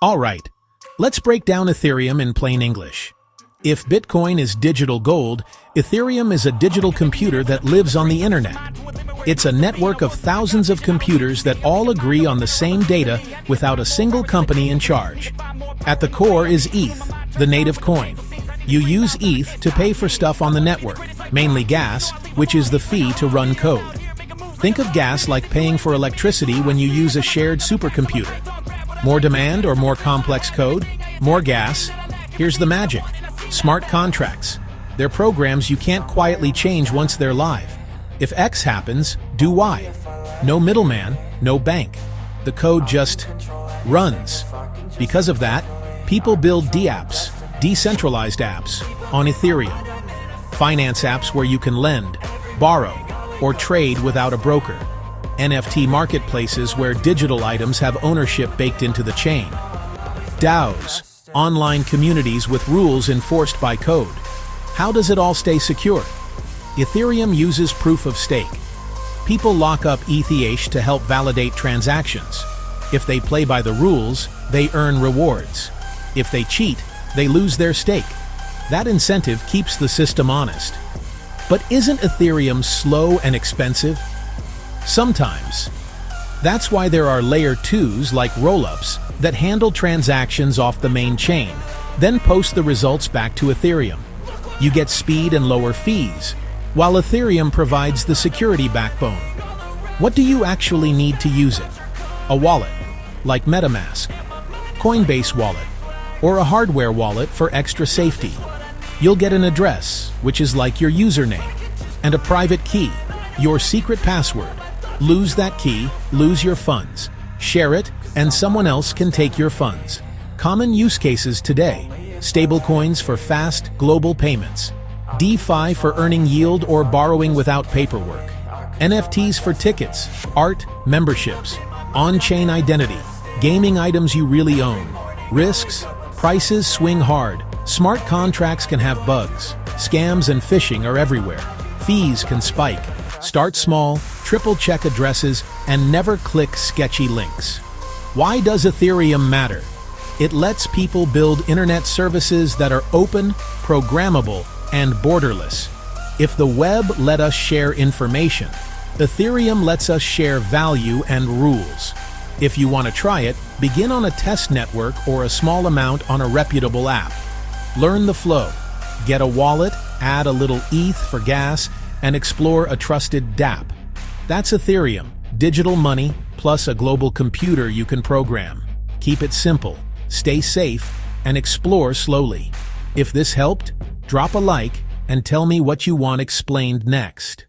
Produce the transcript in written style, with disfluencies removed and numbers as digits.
Alright, let's break down Ethereum in plain English. If Bitcoin is digital gold, Ethereum is a digital computer that lives on the internet. It's a network of thousands of computers that all agree on the same data without a single company in charge. At the core is ETH, the native coin. You use ETH to pay for stuff on the network, mainly gas, which is the fee to run code. Think of gas like paying for electricity when you use a shared supercomputer. More demand or more complex code? More gas. Here's the magic. Smart contracts. They're programs you can't quietly change once they're live. If X happens, do Y. No middleman, no bank. The code just runs. Because of that, people build dApps, decentralized apps, on Ethereum. Finance apps where you can lend, borrow, or trade without a broker. NFT marketplaces where digital items have ownership baked into the chain. DAOs, online communities with rules enforced by code. How does it all stay secure? Ethereum uses proof of stake. People lock up ETH to help validate transactions. If they play by the rules, they earn rewards. If they cheat, they lose their stake. That incentive keeps the system honest. But isn't Ethereum slow and expensive? Sometimes. That's why there are layer 2s like rollups that handle transactions off the main chain, then post the results back to Ethereum. You get speed and lower fees, while Ethereum provides the security backbone. What do you actually need to use it? A wallet, like MetaMask, Coinbase wallet, or a hardware wallet for extra safety. You'll get an address, which is like your username, and a private key, your secret password. Lose that key, lose your funds. Share it, and someone else can take your funds. Common use cases today: stablecoins for fast, global payments, DeFi for earning yield or borrowing without paperwork, NFTs for tickets, art, memberships, on-chain identity, gaming items you really own. Risks: prices swing hard. Smart contracts can have bugs. Scams and phishing are everywhere. Fees can spike. Start small, triple-check addresses, and never click sketchy links. Why does Ethereum matter? It lets people build internet services that are open, programmable, and borderless. If the web let us share information, Ethereum lets us share value and rules. If you want to try it, begin on a test network or a small amount on a reputable app. Learn the flow. Get a wallet, add a little ETH for gas, and explore a trusted dApp. That's Ethereum, digital money plus a global computer you can program. Keep it simple, stay safe, and explore slowly. If this helped, drop a like and tell me what you want explained next.